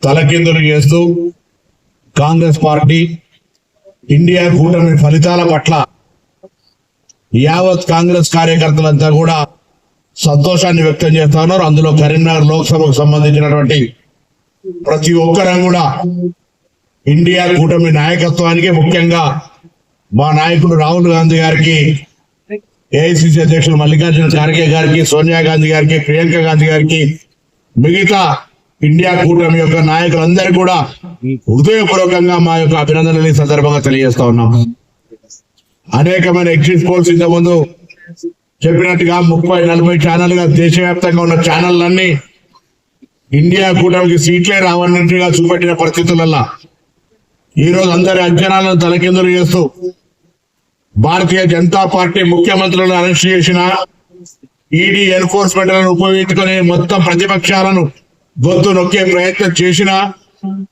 తలకిందులు చేస్తూ Congress party India కూటమి ఫలితాల పట్ల యావత్ కాంగ్రెస్ కార్యకర్తలంతా కూడా సంతోషాన్ని వ్యక్తం చేస్తా ఉన్నారు. అందులో కరీంనగర్ లోక్సభకు సంబంధించినటువంటి ప్రతి ఒక్కరం కూడా ఇండియా కూటమి నాయకత్వానికి, ముఖ్యంగా మా నాయకుడు రాహుల్ గాంధీ గారికి, ఏఐసిసి అధ్యక్షులు మల్లికార్జున ఖార్గే గారికి, సోనియా గాంధీ గారికి, ప్రియాంక గాంధీ గారికి, మిగతా ఇండియా కూటమి యొక్క నాయకులందరికీ కూడా హృదయపూర్వకంగా మా యొక్క అభినందనలు ఈ సందర్భంగా తెలియజేస్తా ఉన్నాం. అనేకమైన ఎగ్జిట్ పోల్స్ ఇంత ముందు చెప్పినట్టుగా 30-40 ఛానల్గా దేశవ్యాప్తంగా ఉన్న ఛానళ్ళన్నీ ఇండియా కూటమికి సీట్లే రావన్నట్టుగా చూపెట్టిన పరిస్థితులలో ఈరోజు అందరి అంచనాలను తలకిందులు చేస్తూ భారతీయ జనతా పార్టీ ముఖ్యమంత్రులను అరెస్ట్ చేసిన, ఈడీ ఎన్ఫోర్స్మెంట్లను ఉపయోగించుకుని మొత్తం ప్రతిపక్షాలను గొంతు నొక్కే ప్రయత్నం చేసిన,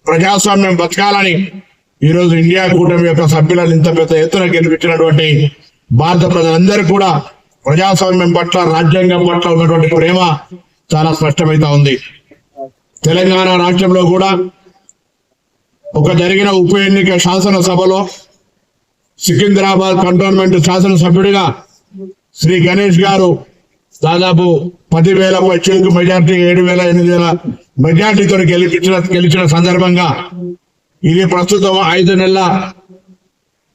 ప్రజాస్వామ్యం బతకాలని ఈరోజు ఇండియా కూటమి యొక్క సభ్యులను ఇంత పెద్ద ఎత్తున గెలిపించినటువంటి భారత ప్రజలందరూ కూడా ప్రజాస్వామ్యం పట్ల, రాజ్యాంగం పట్ల ఉన్నటువంటి ప్రేమ చాలా స్పష్టమైతా ఉంది. తెలంగాణ రాష్ట్రంలో కూడా ఒక జరిగిన ఉప ఎన్నిక శాసనసభలో సికింద్రాబాద్ కంటోన్మెంట్ శాసనసభ్యుడిగా శ్రీ గణేష్ గారు దాదాపు 10,000 చిలుకు మెజార్టీ, 7,000-8,000 మెజార్టీతో గెలిచిన సందర్భంగా ఇది ప్రస్తుతం 5 నెలల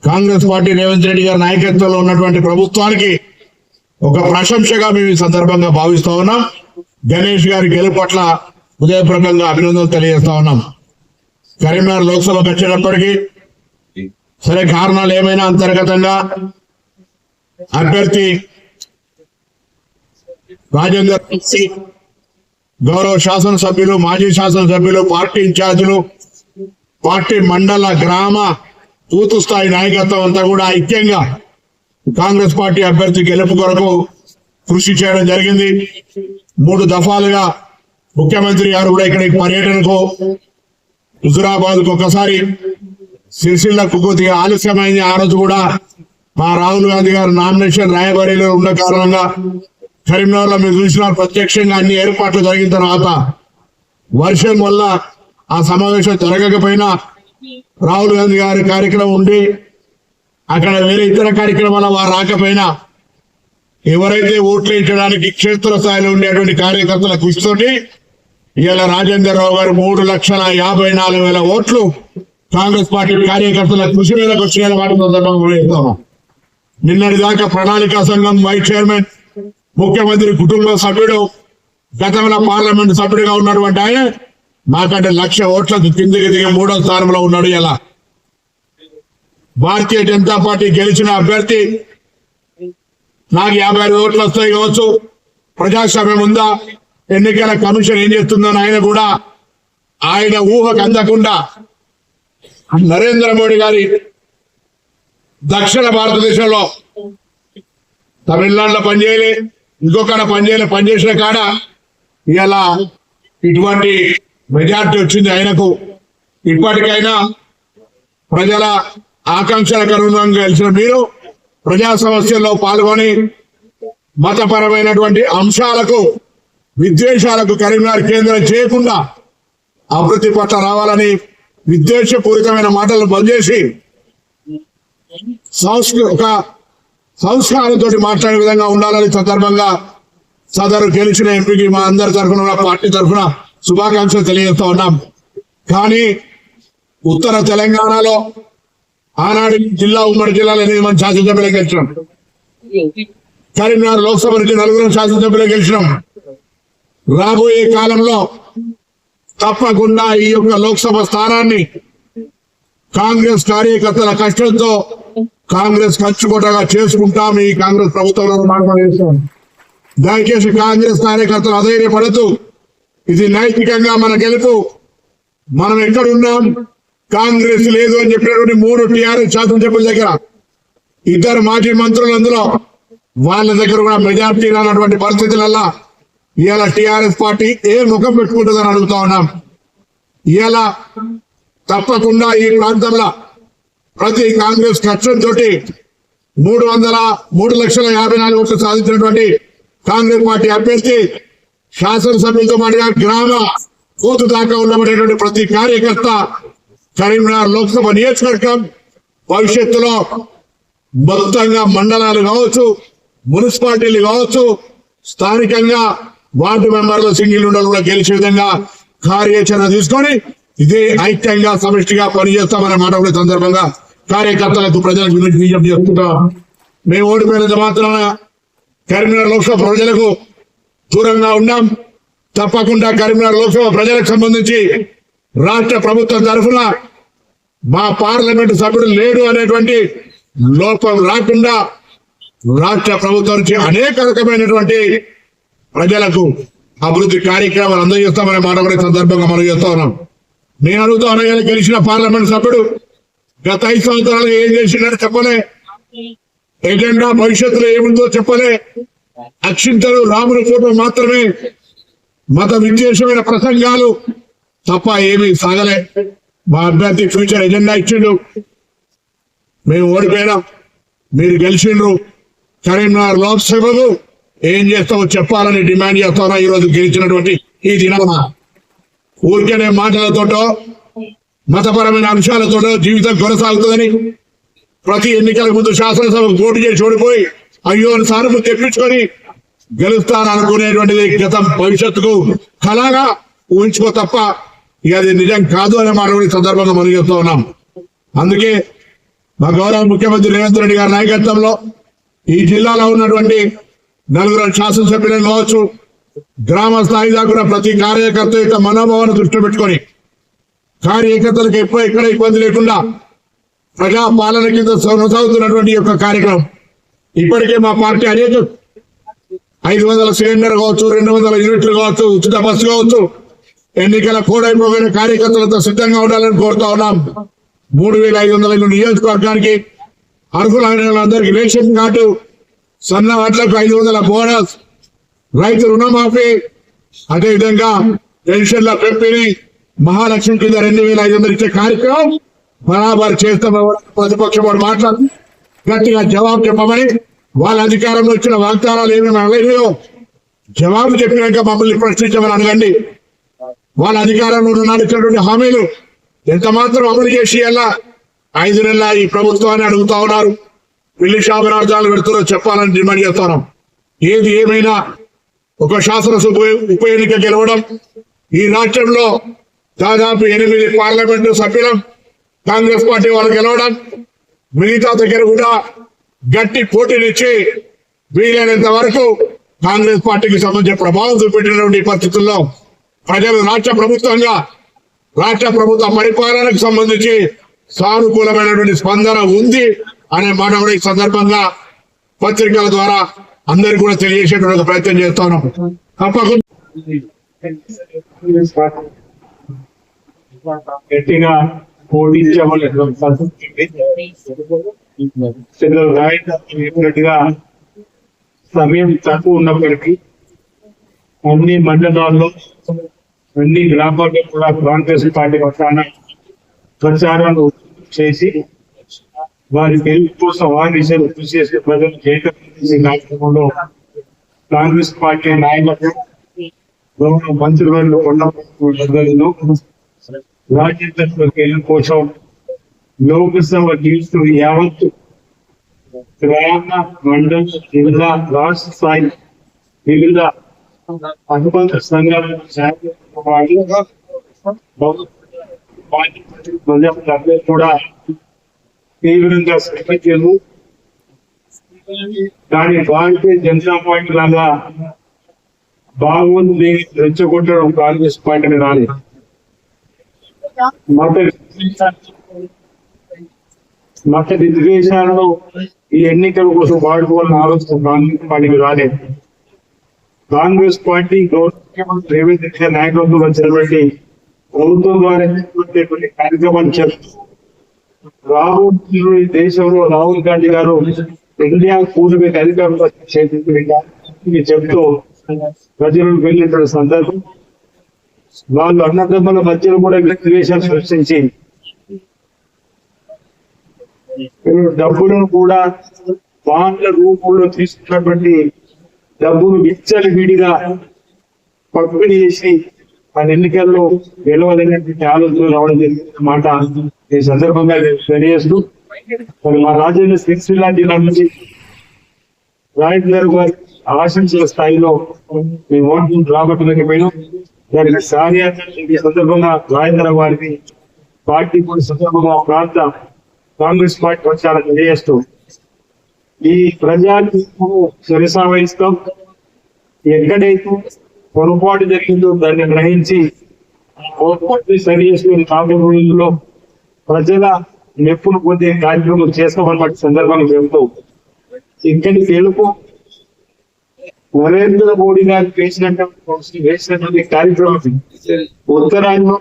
కాంగ్రెస్ పార్టీ రేవంత్ రెడ్డి గారి నాయకత్వంలో ఉన్నటువంటి ప్రభుత్వానికి ఒక ప్రశంసగా మేము ఈ సందర్భంగా భావిస్తా ఉన్నాం. గణేష్ గారి గెలుపు పట్ల హృదయపూర్వకంగా అభినందనలు తెలియజేస్తా ఉన్నాం. కరీంనగర్ లోక్సభకు వచ్చేటప్పటికీ సరే, కారణాలు ఏమైనా అంతర్గతంగా అభ్యర్థి రాజేందర్, గౌరవ శాసనసభ్యులు, మాజీ శాసనసభ్యులు, పార్టీ ఇన్ఛార్జీలు, పార్టీ మండల, గ్రామ, బూత్ స్థాయి నాయకత్వం అంతా కూడా ఐక్యంగా కాంగ్రెస్ పార్టీ అభ్యర్థి గెలుపు కొరకు కృషి చేయడం జరిగింది. 3 దఫాలుగా ముఖ్యమంత్రి గారు కూడా ఇక్కడికి పర్యటనకు, హుజురాబాద్ కు ఒకసారి, సిరిసిల్లకు కొద్దిగా ఆలస్యమైంది. ఆ రోజు కూడా మా రాహుల్ గాంధీ గారు నామినేషన్ రాయబరిలో ఉన్న కారణంగా కరీంనగర్ లో మీరు చూసిన ప్రత్యక్షంగా అన్ని ఏర్పాట్లు జరిగిన తర్వాత వర్షం వల్ల ఆ సమావేశం జరగకపోయినా రాహుల్ గాంధీ గారి కార్యక్రమం ఉండి అక్కడ వేరే ఇతర కార్యక్రమాల వారు రాకపోయినా ఎవరైతే ఓట్లు వేయించడానికి క్షేత్ర స్థాయిలో ఉండేటువంటి కార్యకర్తల కృషితోటి ఇవాళ రాజేందర్ రావు గారు 3,54,000 ఓట్లు కాంగ్రెస్ పార్టీ కార్యకర్తల కృషి మీదకి వచ్చిన వాటి సందర్భంగా నిన్నటి దాకా ప్రణాళికా సంఘం వైస్ చైర్మన్, ముఖ్యమంత్రి కుటుంబ సభ్యుడు, గతంలో పార్లమెంట్ సభ్యుడిగా ఉన్నటువంటి ఆయన మాకంటే 1,00,000 ఓట్లకు కిందికి దిగి 3వ స్థానంలో ఉన్నాడు. ఇలా భారతీయ జనతా పార్టీ గెలిచిన అభ్యర్థి నాకు 55 ఓట్లు వస్తాయి కావచ్చు, ప్రజాస్వామ్యం ఉందా, ఎన్నికల కమిషన్ ఏం చేస్తుందని ఆయన కూడా ఆయన ఊహకు అందకుండా నరేంద్ర మోడీ గారి దక్షిణ భారతదేశంలో తమిళనాడులో పనిచేయలే, ఇంకొకడ పనిచేసిన కాడ ఇలా ఇటువంటి మెజార్టీ వచ్చింది ఆయనకు. ఇప్పటికైనా ప్రజల ఆకాంక్షలకు అనుగుణంగా గెలిచిన మీరు ప్రజా సమస్యల్లో పాల్గొని మతపరమైనటువంటి అంశాలకు, విద్వేషాలకు కరీంనగర్ కేంద్రం చేయకుండా అభివృద్ధి పట్ల రావాలని విద్వేషపూరితమైన మాటలను బంద్ చేసి ఒక సంస్కారంతో మాట్లాడే విధంగా ఉండాలని సందర్భంగా సదరు గెలిచిన ఎంపీకి మా అందరి తరఫున, పార్టీ తరఫున శుభాకాంక్షలు తెలియజేస్తా ఉన్నాం. కానీ ఉత్తర తెలంగాణలో ఆనాడు జిల్లా, ఉమ్మడి జిల్లాలో 8 మంది శాసనసభ్యులు గెలిచినాం. కరీంనగర్ లోక్సభ నుంచి 4 శాసనసభ్యులు గెలిచినాం. రాబోయే కాలంలో తప్పకుండా ఈ యొక్క లోక్సభ స్థానాన్ని కాంగ్రెస్ కార్యకర్తల కష్టంతో కాంగ్రెస్ ఖర్చుకోటగా చేసుకుంటాం. ఈ కాంగ్రెస్ ప్రభుత్వంలో మాట్లాడేస్తాం. దయచేసి కాంగ్రెస్ కార్యకర్తలు అధైర్యపడుతూ, ఇది నైతికంగా మన గెలుపు, మనం ఎక్కడున్నాం, కాంగ్రెస్ లేదు అని చెప్పినటువంటి 3 టీఆర్ఎస్ శాసనసభ్యుల దగ్గర 2 మాజీ మంత్రులు, అందులో వాళ్ళ దగ్గర కూడా మెజార్టీ రానటువంటి పరిస్థితులలో ఇవాళ టీఆర్ఎస్ పార్టీ ఏ ముఖం పెట్టుకుంటుందని అడుగుతా ఉన్నాం. ఇవాళ తప్పకుండా ఈ ప్రాంతంలో ప్రతి కాంగ్రెస్ కష్టంతో 3,50,4 ఓట్లు సాధించినటువంటి కాంగ్రెస్ పార్టీ అభ్యర్థి శాసనసభ్యులతో పాటుగా గ్రామ కోతు దాకా ఉండబడేటువంటి ప్రతి కార్యకర్త కరీంనగర్ లోక్సభ నియోజకవర్గం భవిష్యత్తులో మొత్తంగా మండలాలు కావచ్చు, మున్సిపాలిటీలు కావచ్చు, స్థానికంగా వార్డు మెంబర్లు సింగిల్ ఉండలు కూడా గెలిచే విధంగా కార్యాచరణ తీసుకొని ఇదే ఐక్యంగా సమిష్టిగా పనిచేస్తామనే మాట కూడా సందర్భంగా కార్యకర్తలకు ప్రజలకు విజ్ఞప్తి చేస్తున్నాం. మేము ఓడిపోయినంత మాత్రాన కరీంనగర్ లోక్సభ ప్రజలకు దూరంగా ఉన్నాం. తప్పకుండా కరీంనగర్ లోక్సభ ప్రజలకు సంబంధించి రాష్ట్ర ప్రభుత్వం తరఫున మా పార్లమెంటు సభ్యుడు లేడు అనేటువంటి లోపం రాకుండా రాష్ట్ర ప్రభుత్వం నుంచి అనేక రకమైనటువంటి ప్రజలకు అభివృద్ధి కార్యక్రమాలు అందజేస్తామనే మాట కూడా సందర్భంగా మనం చేస్తా ఉన్నాం. నేను అడుగుతా ఉన్నా, గెలిచిన పార్లమెంట్ సభ్యుడు గత 5 సంవత్సరాలు ఏం చేసిందని చెప్పలే, ఎజెండా భవిష్యత్తులో ఏముందో చెప్పలే, అక్షింతలు రాముని ఫోటో మాత్రమే, మత విద్వేషమైన ప్రసంగాలు తప్ప ఏమీ సాగలే. మా అభ్యర్థి ఫ్యూచర్ ఎజెండా ఇచ్చిండు. మేము ఓడిపోయినాం, మీరు గెలిచిండ్రు. కరీంనగర్ లోక్సభకు ఏం చేస్తావో చెప్పాలని డిమాండ్ చేస్తారా ఈరోజు గెలిచినటువంటి ఈ దినాన. ఊరికేనే మాటలతోటో మతపరమైన అంశాలతోటో జీవితం కొనసాగుతుందని ప్రతి ఎన్నికల ముందు శాసనసభకు పోటీ చేసి ఓడిపోయి అయ్యో సానుభూతి తెప్పించుకొని గెలుస్తాననుకునేటువంటిది గతం భవిష్యత్తుకు కళగా ఊహించుకో తప్ప ఇక అది నిజం కాదు అనే మాట కూడా సందర్భంగా మనం చెప్తా ఉన్నాం. అందుకే మా గౌరవ ముఖ్యమంత్రి రేవంత్ రెడ్డి గారి నాయకత్వంలో ఈ జిల్లాలో ఉన్నటువంటి 4 శాసనసభ్యులను కావచ్చు, గ్రామ స్థాయి దాకా ప్రతి కార్యకర్త యొక్క మనోభావాన్ని దృష్టి పెట్టుకొని కార్యకర్తలకు ఎక్కడ ఇబ్బంది లేకుండా ప్రజా పాలన కింద కొనసాగుతున్నటువంటి యొక్క కార్యక్రమం ఇప్పటికే మా పార్టీ అనేక 500 సిలిండర్ కావచ్చు, 200 యూనిట్లు కావచ్చు, ఉచిత బస్సు కావచ్చు, ఎన్నికల కోడైపోయిన కార్యకర్తలతో సిద్ధంగా ఉండాలని కోరుతా ఉన్నాం. 3500 నియోజకవర్గానికి అర్హులైన వాళ్ళందరికీ రేషన్ కార్డు, సన్న వడ్లకు 500 బోనస్, రైతు రుణమాఫీ, అదేవిధంగా పెన్షన్ల పెంపిణీ, మహాలక్ష్మి కింద 2500 ఇచ్చే కార్యక్రమం బరాబర్ చేస్తామని ప్రతిపక్షం వాడు మాట్లాడి గట్టిగా జవాబు చెప్పమని, వాళ్ళ అధికారంలో ఇచ్చిన వాగ్దానాలు ఏమేమి అనలేదో జవాబు చెప్పినాక మమ్మల్ని ప్రశ్నించమని అడగండి. వాళ్ళ అధికారంలో ఇచ్చినటువంటి హామీలు ఎంత మాత్రం అమలు చేసి అలా 5 నెలల ఈ ప్రభుత్వాన్ని అడుగుతా ఉన్నారు. పిల్లి శాపనార్థాలు పెడుతున్నారో చెప్పాలని డిమాండ్ చేస్తున్నాం. ఏది ఏమైనా ఒక శాసనసభ ఉప ఎన్నిక గెలవడం, ఈ రాష్ట్రంలో దాదాపు 8 పార్లమెంటు సభ్యులు కాంగ్రెస్ పార్టీ వాళ్ళు గెలవడం, మిగతా దగ్గర కూడా గట్టి పోటీనిచ్చి వీలైనంత వరకు కాంగ్రెస్ పార్టీకి సంబంధించిన ప్రభావం చూపెట్టినటువంటి పరిస్థితుల్లో ప్రజలు రాష్ట్ర ప్రభుత్వ పరిపాలనకు సంబంధించి సానుకూలమైనటువంటి స్పందన ఉంది అనే మాట కూడా ఈ సందర్భంగా పత్రికల ద్వారా అందరికీ కూడా తెలియజేసేటువంటి ప్రయత్నం చేస్తాను. తప్పకుండా గట్టిగా ఓడించవలసినట్టుగా సమయం తక్కువ ఉన్నప్పటికీ అన్ని మండలాల్లో అన్ని గ్రామాల్లో కూడా కాంగ్రెస్ పార్టీ పక్షాన ప్రచారాలు చేసి వారి గెలుపు కోసం వారి కృషి చేసే ప్రజలు చేసే కార్యక్రమంలో కాంగ్రెస్ పార్టీ నాయకులు గౌరవ మంత్రివర్యులు కొండలు రాజ్యసభ గెలుపు కోసం లోక్సభ గెలుస్తూ యావత్తు గ్రామ మండల జిల్లా రాష్ట్ర స్థాయి వివిధ అనుబంధ సంఘాల ప్రజలందరూ కూడా తీవ్రంగా శ్రమించారు. కానీ భారతీయ జనతా పార్టీ లాగా బాగుంది రెచ్చగొట్టడం కాంగ్రెస్ పార్టీని రాలేదు. మత విద్వేషాలను ఈ ఎన్నికల కోసం వాడుకోవాలని ఆలోచన కాంగ్రెస్ పార్టీకి రాలేదు. కాంగ్రెస్ పార్టీ ముఖ్యమంత్రి రేవంత్ రెడ్డి గారి నాయకత్వంలో వచ్చినటువంటి ప్రభుత్వం ద్వారా కార్యక్రమాన్ని చెప్తూ రాబోయే దేశంలో రాహుల్ గాంధీ గారు ఇండియా కూటమి అధికారంలో చెప్తూ ప్రజలను వెళ్ళినటువంటి సందర్భం వాళ్ళు అన్నదమ్ముల మధ్యలో కూడా విద్వేషాలు సృష్టించి డబ్బులను కూడా బాండ్ల రూపంలో తీసుకున్నటువంటి డబ్బును విచ్చలవిడిగా పంపిణీ చేసి ఆ ఎన్నికల్లో గెలవలేనటువంటి ఆలోచన రావడం జరిగిన మాట ఈ సందర్భంగా తెలియజేస్తూ మరి మా రాజ్యాంగ సిరిసిల్ల జిల్లా నుంచి రాజేందర్ గారు ఆశించిన స్థాయిలో మీ ఓటు రాబట్టలేకపోయినాం. దానికి కార్యాచరణ ఈ సందర్భంగా రాజేంద్ర గారికి పార్టీ కూడా సందర్భంగా ప్రాంత కాంగ్రెస్ పార్టీ పక్షాలను తెలియజేస్తూ ఈ ప్రజాన్ని శిరసావహిస్తాం. ఎక్కడైతే పొరపాటు జరిగిందో దాన్ని గ్రహించి పొరపాటు సరి చేసుకుని రాబోయే రోజుల్లో ప్రజల మెప్పును పొందే కార్యక్రమం చేస్తామన్నమాట సందర్భంగా చెబుతూ ఇక్కడి తెలుపు నరేంద్ర మోడీ గారు వేసినటువంటి కార్యక్రమం ఉత్తరాంధ్రలో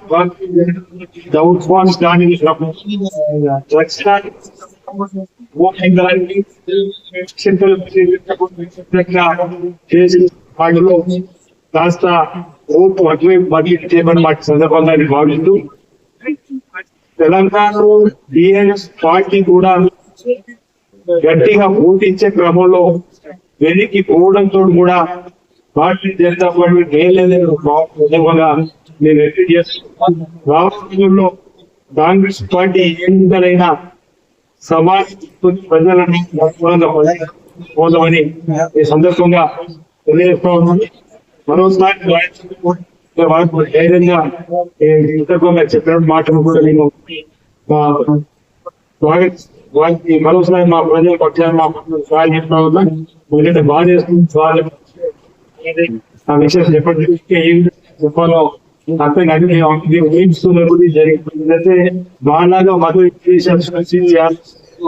వాటిలో కాస్త ఓటు అటువైపు బదిలీ చేయమని వాటి సందర్భంగా భావిస్తూ తెలంగాణలో టీఆర్ఎస్ పార్టీ కూడా గట్టిగా పోటించే క్రమంలో వెనక్కి పోవడంతో కూడా భారతీయ జనతా పార్టీ నేలేదగా నేను ఎట్టి చేస్తున్నాను. రాష్ట్రంలో కాంగ్రెస్ పార్టీ ఎన్నికలైనా సమాజ ప్రజలను పోదామని ఈ సందర్భంగా తెలియజేస్తా ఉన్నాను. మరోసారి ధైర్యంగా సందర్భంగా చెప్పిన మాటలు కూడా నేను వారికి మరోసారి మా ప్రజల పక్షాన్ని మా సహాయం చేస్తా ఉన్నా. ఎందుకంటే బాగా చేస్తుంది ఆ విషయం చెప్పాలో అర్థం కానీ జరిగిందంటే వాళ్ళలాగా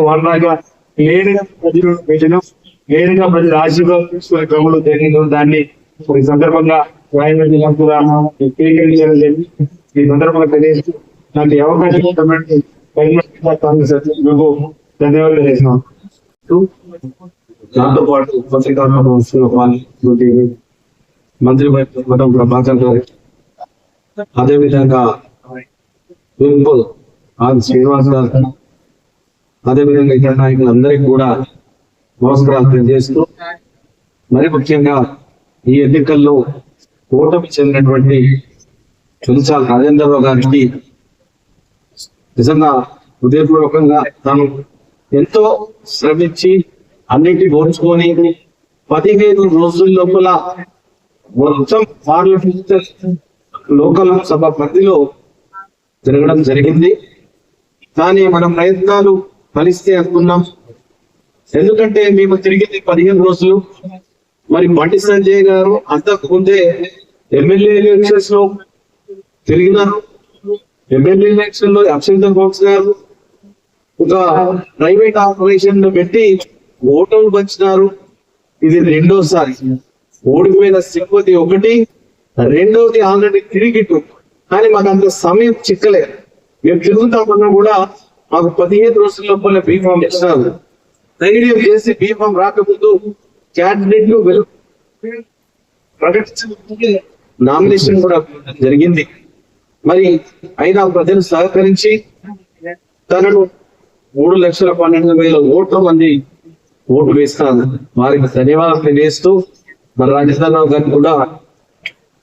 వాళ్ళలాగా నేరుగా ప్రజలు పెట్టడం నేరుగా ప్రజల ఆశీర్వాదం తీసుకునే క్రమంలో జరిగిందో దాన్ని ఈ సందర్భంగా ఈ సందర్భంగా తెలియజేస్తూ నాకు ఈ అవకాశం ధన్యవాదాలు తెలియజేస్తున్నాను. దాంతో పాటు పత్రికా మంత్రి ప్రభాకర్ గారు, అదేవిధంగా వింపుల్ ఆర్ శ్రీనివాస్ గారు, అదేవిధంగా ఇతర నాయకులందరికీ కూడా నమస్కారాలు తెలియజేస్తూ మరి ముఖ్యంగా ఈ ఎన్నికల్లో ఓటమి చెందినటువంటి చుంచాల రాజేంద్రరావు గారికి నిజంగా హృదయపూర్వకంగా తాను ఎంతో శ్రమించి అన్నిటి ఓర్చుకొని 15 రోజుల లోపల మొత్తం పార్లమెంట్ లోకల్ సభ పరిధిలో జరగడం జరిగింది. కానీ మనం ప్రయత్నాలు ఫలిస్తే అనుకున్నాం. ఎందుకంటే మేము తిరిగింది 15 రోజులు. మరి బండి సంజయ్ గారు అంతకు ముందే ఎమ్మెల్యే ఎలక్షన్స్ లో తిరిగినారు. ఎమ్మెల్యే ఎలక్షన్ లో అక్షంత బాక్స్ గారు ఒక ప్రైవేట్ ఆపరేషన్ పెట్టి ఓటర్లు పంచినారు. ఇది రెండోసారి. ఓడిపోయిన సింపతి ఒకటి, రెండోది ఆల్రెడీ తిరిగిట్టు. కానీ మాకు అంత సమయం చిక్కలేదు. మేము తిరుగుతామన్నా కూడా మాకు 15 రోజుల లోపల బీఫామ్ ఇచ్చినారు. ధైర్యం చేసి బీఫామ్ రాకముందు క్యాండిడేట్లు ప్రకటించే నామినేషన్ కూడా జరిగింది. మరి అయినా ప్రజలు సహకరించి తనను 3,12,000 ఓట్ల మంది ఓటు వేస్తాను. వారికి ధన్యవాదాలు తెలియజేస్తూ మరి రాజేంద్రరావు గారిని కూడా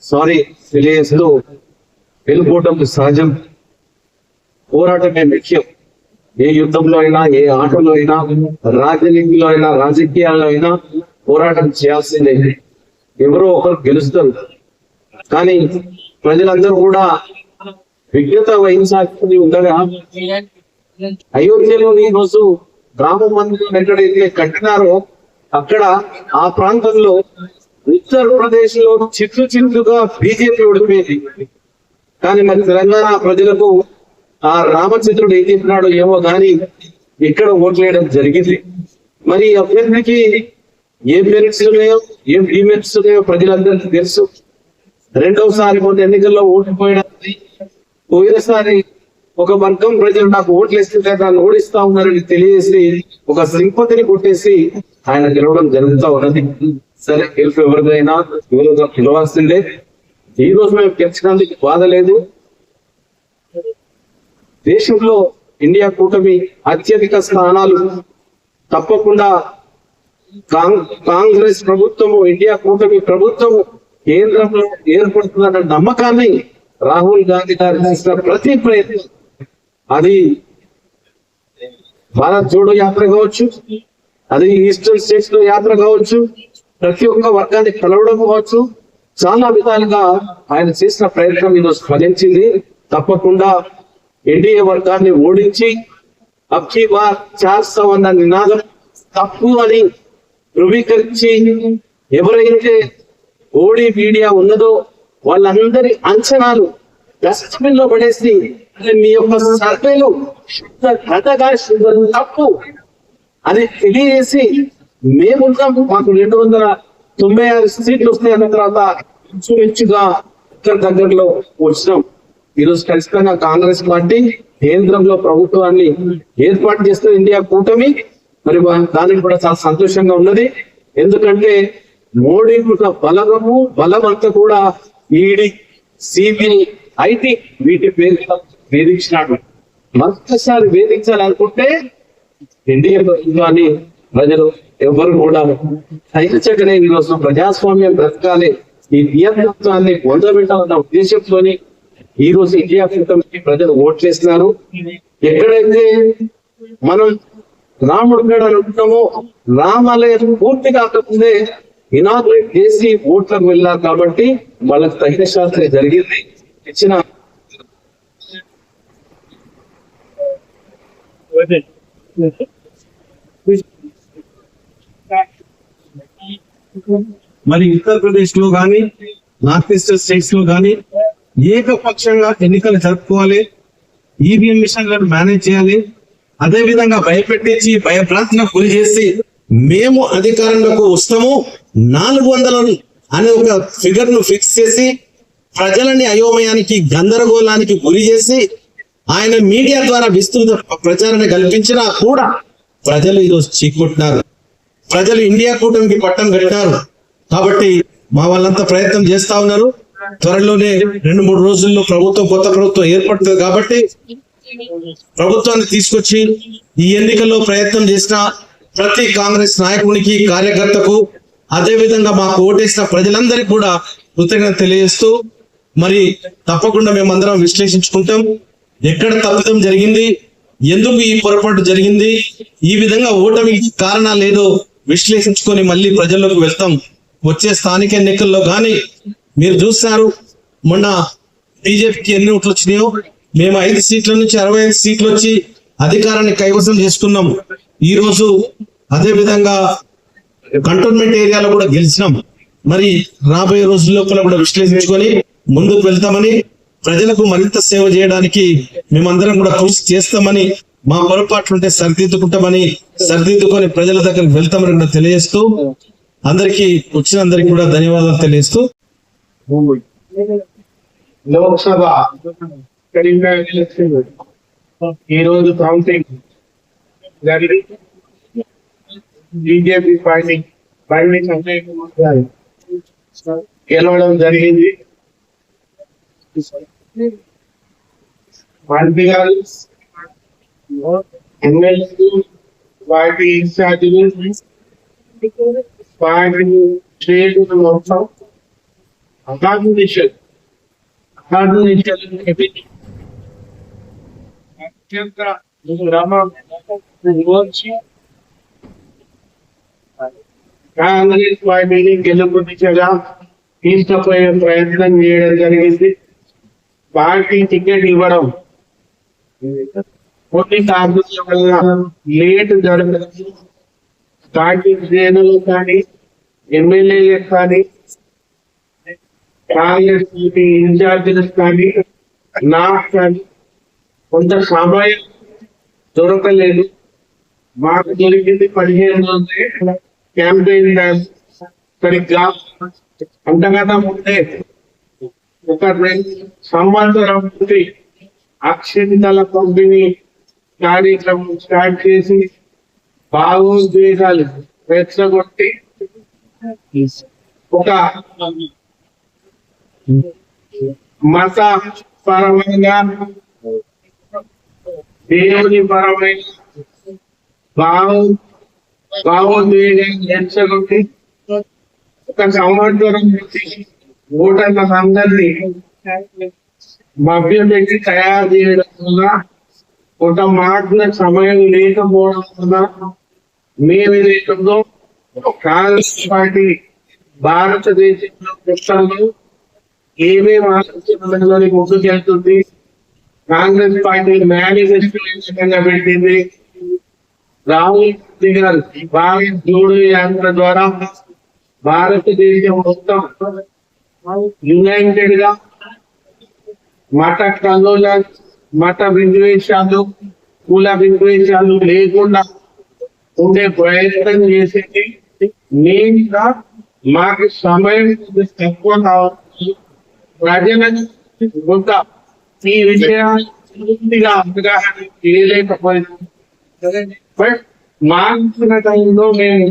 సారీ తెలియజేస్తూ వెళ్ళిపోవటం సహజం. పోరాటమే ముఖ్యం. ఏ యుద్ధంలో అయినా, ఏ ఆటలో అయినా, రాజనీతిలో అయినా, రాజకీయాల్లో అయినా పోరాటం చేయాల్సిందే. ఎవరో ఒకరు గెలుస్తారు. కానీ ప్రజలందరూ కూడా విజ్ఞత వహించాల్సింది ఉండగా అయోధ్యలో ఈ రోజు రామ మందిరం ఎక్కడైతే కట్టినారో అక్కడ ఆ ప్రాంతంలో ఉత్తరప్రదేశ్ లో చిత్తుగా బీజేపీ ఓడిపోయింది. కానీ మరి తెలంగాణ ప్రజలకు ఆ రామచంద్రుడు ఏం చెప్పినాడో ఏమో కానీ ఇక్కడ ఓట్లేయడం జరిగింది. మరి అభ్యర్థికి ఏ మెరిట్స్ ఉన్నాయో, ఏం డిమెరిట్స్ ఉన్నాయో ప్రజలందరికీ తెలుసు. రెండవసారి కొన్ని ఎన్నికల్లో ఓడిపోయడానికి పోయినసారి ఒక వర్గం ప్రజలు నాకు ఓట్లు ఇస్తే దాన్ని ఓడిస్తా ఉన్నారని తెలియజేసి ఒక సింపతిని కొట్టేసి ఆయన గెలవడం జరుగుతూ ఉన్నది. సరే, గెలుపు ఎవరిదైనా గెలవాల్సిందే. ఈ రోజు మేము గెలిచినందుకు బాధ లేదు. దేశంలో ఇండియా కూటమి అత్యధిక స్థానాలు తప్పకుండా కాంగ్రెస్ ప్రభుత్వము, ఇండియా కూటమి ప్రభుత్వము కేంద్రంలో ఏర్పడుతుందన్న నమ్మకాన్ని రాహుల్ గాంధీ గారు చేసిన ప్రతి ప్రయత్నం, అది భారత్ జోడో యాత్ర కావచ్చు, అది ఈస్టర్న్ స్టేట్స్ లో యాత్ర కావచ్చు, ప్రతి ఒక్క వర్గాన్ని కలవడం కావచ్చు, చాలా విధాలుగా ఆయన చేసిన ప్రయత్నం ఈరోజు ఫలించింది. తప్పకుండా ఎన్డీఏ వర్గాన్ని ఓడించి అబ్కీ బార్ 400 అన్న నినాదం తప్పు అని ధృవీకరించి ఎవరైతే ఓడి మీడియా ఉన్నదో వాళ్ళందరి అంచనాలు డస్ట్బిన్ లో పడేసి మీ యొక్క సర్వేలు శుద్ధ కథగా శుద్ధ తప్పు అని తెలియజేసి మేమున్నాం, మాకు 296 సీట్లు వస్తాయి అన్న తర్వాత ఇంచుమించుగా దగ్గరలో వచ్చినాం. ఈరోజు ఖచ్చితంగా కాంగ్రెస్ పార్టీ కేంద్రంలో ప్రభుత్వాన్ని ఏర్పాటు చేస్తున్న ఇండియా కూటమి, మరి దానికి కూడా చాలా సంతోషంగా ఉన్నది. ఎందుకంటే మోడీ బలము బలమంతా కూడా ఈడీ, సిబిఐ, ఐటీ వీటి పేరు వేధించినాడు. మరొకసారి వేధించాలనుకుంటే ఎన్డీఏ ప్రభుత్వాన్ని ప్రజలు ఎవరు కూడా సహించకనే ఈరోజు ప్రజాస్వామ్యం బ్రతకాలి, ఈ నియంత్రణాన్ని పొందబెట్టాలన్న ఉద్దేశంతోని ఈ రోజు ఇండియా కూటమికి ప్రజలు ఓట్లేస్తున్నారు. ఎక్కడైతే మనం రాముడు గడ అనుకుంటామో రామాలయం పూర్తి కాకముందే ఇనాగ్రేట్ చేసి ఓట్లకు వెళ్ళారు కాబట్టి వాళ్ళకి తగిన శాస్త్రం జరిగింది. ఇచ్చిన మరి ఉత్తరప్రదేశ్ లో గాని నార్త్ ఈస్టర్న్ స్టేట్స్ లో గాని ఏకపక్షంగా ఎన్నికలు జరుపుకోవాలి, ఈవీఎం మిషన్లను మేనేజ్ చేయాలి. అదే విధంగా భయపెట్టించి భయభ్రాంతులకు గురి చేసి మేము అధికారంలోకి వస్తాము 400 అనే ఒక ఫిగర్ ను ఫిక్స్ చేసి ప్రజలని అయోమయానికి గందరగోళానికి గురి చేసి ఆయన మీడియా ద్వారా విస్తృత ప్రచారాన్ని కల్పించినా కూడా ప్రజలు ఈరోజు చీకొట్టినారు. ప్రజలు ఇండియా కూటమికి పట్టం కట్టారు. కాబట్టి మా వాళ్ళంతా ప్రయత్నం చేస్తా ఉన్నారు. త్వరలోనే 2-3 రోజుల్లో కొత్త ప్రభుత్వం ఏర్పడుతుంది. కాబట్టి ప్రభుత్వాన్ని తీసుకొచ్చి ఈ ఎన్నికల్లో ప్రయత్నం చేసిన ప్రతి కాంగ్రెస్ నాయకునికి, కార్యకర్తకు, అదే విధంగా మాకు ఓటేసిన ప్రజలందరికీ కూడా కృతజ్ఞత తెలియజేస్తూ మరి తప్పకుండా మేమందరం విశ్లేషించుకుంటాం. ఎక్కడ తప్పిదం జరిగింది, ఎందుకు ఈ పొరపాటు జరిగింది, ఈ విధంగా ఓటమి కారణాలు ఏదో విశ్లేషించుకొని మళ్ళీ ప్రజల్లోకి వెళ్తాం. వచ్చే స్థానిక ఎన్నికల్లో కానీ మీరు చూస్తారు, మొన్న బీజేపీకి ఎన్ని ఓట్లు వచ్చినాయో, మేము 5 సీట్ల నుంచి 65 సీట్లు వచ్చి అధికారాన్ని కైవసం చేసుకున్నాం. ఈ రోజు అదే విధంగా కంటోన్మెంట్ ఏరియాలో కూడా గెలిచినాం. మరి రాబోయే రోజుల్లో కూడా విశ్లేషించుకొని ముందుకు వెళ్తామని, ప్రజలకు మరింత సేవ చేయడానికి మేమందరం కూడా కృషి చేస్తామని, మా పొరపాట్లుంటే సరిదిద్దుకుంటామని, సరిదిద్దుకొని ప్రజల దగ్గరికి వెళ్తామని కూడా తెలియజేస్తూ అందరికీ వచ్చిన అందరికి కూడా ధన్యవాదాలు తెలియజేస్తూ లోక్సభ కరీంనగర్ ఎలక్షన్ ఈ రోజు కౌంటింగ్ జరిగి బీజేపీ పార్టీ గెలవడం జరిగింది. మంత్రి గారు, ఎమ్మెల్యేలు, పార్టీ ఇన్ఛార్జీలు, పార్టీ శ్రేణులు మొత్తం అకామిడేషన్ అత్యంత కాంగ్రెస్ పార్టీని గెలుపునిచ్చగా తీసుకుపోయే ప్రయత్నం చేయడం జరిగింది. పార్టీ టికెట్ ఇవ్వడం కొన్ని కారణాల వల్ల లేట్ జరగడం, పార్టీ శ్రేణులు కానీ ఎమ్మెల్యేలకు కానీ కాంగ్రెస్ పార్టీ ఇన్ఛార్జీలకు కానీ నాకు కానీ కొంత సమయం దొరకలేదు. మాకు దొరికింది 15 రోజులే క్యాంపెయిన్ టైం. సరిగ్గా అంతకన్నా ముందే ఒక 2 సంవత్సరం నుండి అక్షింతల పంపిణీ కార్యక్రమం స్టార్ట్ చేసి భావోద్వేగాలు రెచ్చగొట్టి ఒక మత పరమైన, దేవుని పరమైన భావోద్వేగాలు రెచ్చగొట్టి ఒక సంవత్సరం నుంచి ఓటర్ల అందరినీ మభ్యం పెట్టి తయారు చేయడం వల్ల కొంత మాటల సమయం లేకపోవడం వల్ల మేము ఏదైతుందో కాంగ్రెస్ పార్టీ భారతదేశంలో పుస్తకంలో ఏమేమి ఆలోచనలోని ముందుకెళ్తుంది, కాంగ్రెస్ పార్టీ మేనిఫెస్టో పెట్టింది, రాహుల్ గాంధీ గారు భారత్ జోడో యాత్ర ద్వారా భారతదేశం మొత్తం యునైటెడ్ గా మత కల్లోల మత విద్వేషాలు కుల విద్వేషాలు లేకుండా ఉండే ప్రయత్నం చేసేది. మెయిన్గా మాకు సమయం తక్కువ కావచ్చు, ప్రజలకు కొంత ఈ విషయాలు పూర్తిగా అవగాహన చేయలేకపోయింది. బట్ మాకున్న టైంలో మేము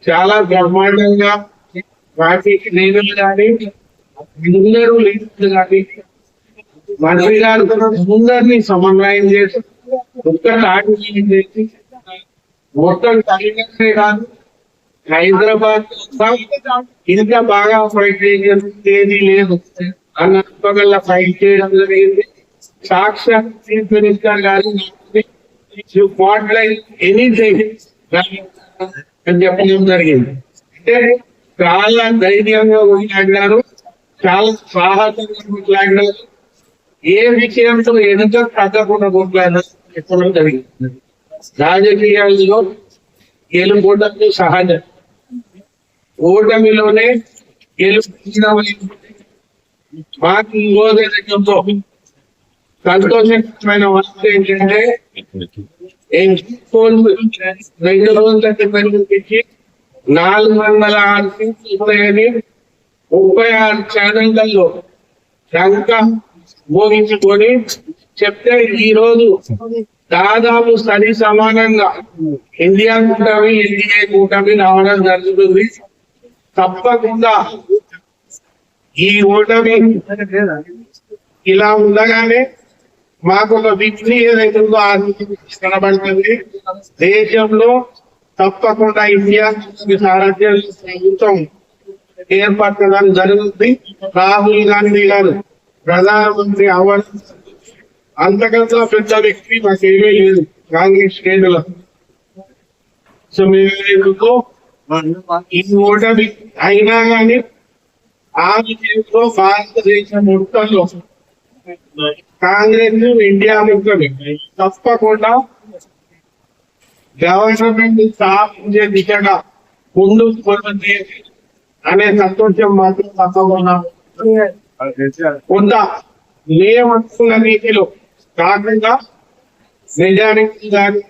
చాలా బ్రహ్మాండంగా పార్టీకి లీడర్లు కానీ అందరూ లీడర్లు కానీ మంత్రి గారు అందరినీ సమన్వయం చేసి ఒక్క తాటి చేసి మొత్తం తల్లిదండ్రులే కాదు హైదరాబాద్ ఇంకా బాగా ఫైట్ చేసేది లేదు అన్న ఫైట్ చేయడం జరిగింది. సాక్షాత్ చీఫ్ మినిస్టర్ గారు ఎనీథింగ్ అని చెప్పడం జరిగింది. అంటే చాలా ధైర్యంగా మాట్లాడినారు, చాలా సాహసంగా మాట్లాడినారు, ఏ విషయంతో ఎదుట తగ్గకుండా మాట్లాడినారు చెప్పడం జరిగింది. రాజకీయాల్లో గెలుపోవడం సహజం, ఓటమిలోనే గెలుపు. మాకు ఈ రోజు సంతోషకరమైన వార్త ఏంటంటే 2 రోజుల క్రితం నుంచి 406 సీట్లు ఉన్నాయని 36 ఛానళ్లలో శంక మోగించుకొని చెప్తే ఈ రోజు దాదాపు సరి సమానంగా ఇండియా కూటమి ఎన్డీఏ కూటమి రావడం జరుగుతుంది. తప్పకుండా ఈ ఓటమి ఇలా ఉండగానే మాకు ఒక విక్టరీ ఏదైతుందో ఆ కనబడుతుంది. దేశంలో తప్పకుండా ఇండియా సారథ్యం ప్రభుత్వం ఏర్పడడం జరుగుతుంది. రాహుల్ గాంధీ గారు ప్రధానమంత్రి అవ్వడం అంతకంతా పెద్ద వ్యక్తి మాకేమీ లేదు కాంగ్రెస్ శ్రేణుల. సో మేము ఈ ఓటమి అయినా కానీ ఆ విషయంలో భారతదేశం మొత్తంలో కాంగ్రెస్ ఇండియా ముఖ్యమే తప్పకుండా గవర్నమెంట్ స్థాపించే దిశగా ముందుకు పోతుంది అనే సంతోషం మాత్రం తప్పకుండా కొంత మేమనుకున్న రీతిలో కాకుండా మెజారిటీ కానీ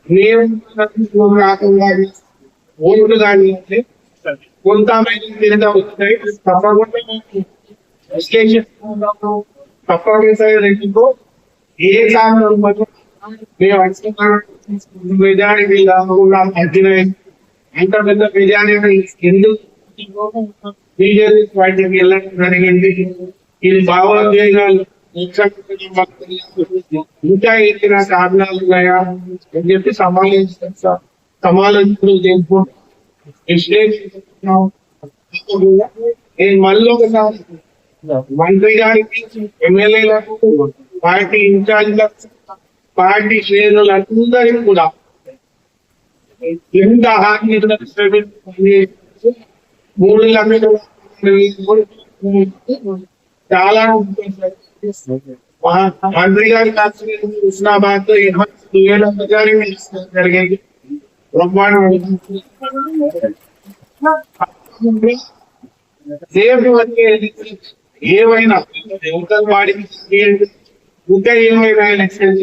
మేము కాకుండా ఓట్లు కానీ అంటే కొంత తిరిగి వస్తాయి. తప్పకుండా తప్పనిసరి రేటుతో ఏ కారణం మేము మెజారిటీ కాకుండా తగ్గినాయి. అంత పెద్ద మెజారిటీ ఎందుకు బీజేపీ పార్టీకి వెళ్ళడం జరిగింది. ఇది భావోద్వేగాలు ఇంకా ఇచ్చిన కారణాలు ఉన్నాయా అని చెప్పి సమాలోచనలు చేసుకుంటూ విశ్లేషిస్తున్నాం. నేను మళ్ళీ ఒకసారి మంత్రి గారికి, ఎమ్మెల్యేలకు, పార్టీ ఇన్ఛార్జ్లకు, పార్టీ శ్రేణులందరికీ కూడా ఎంత హామీ 3 లక్షల చాలా మంత్రి గారి హుస్నాబాద్ 22,000 మెజారిటీ జరిగేది. ఏమైనా ఇంకా ఏమైనా ఎలక్షన్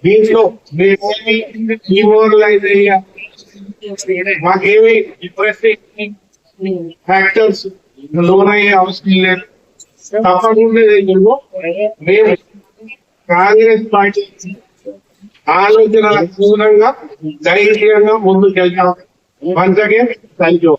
దీంట్లో మాకేమి ఫ్యాక్టర్స్ లోన్ అయ్యే అవసరం లేదు. తప్పకుండా మేము కాంగ్రెస్ పార్టీ ఆలోచనల అనుగుణంగా ధైర్యంగా ముందుకు వెళ్తాం. Once again thank you.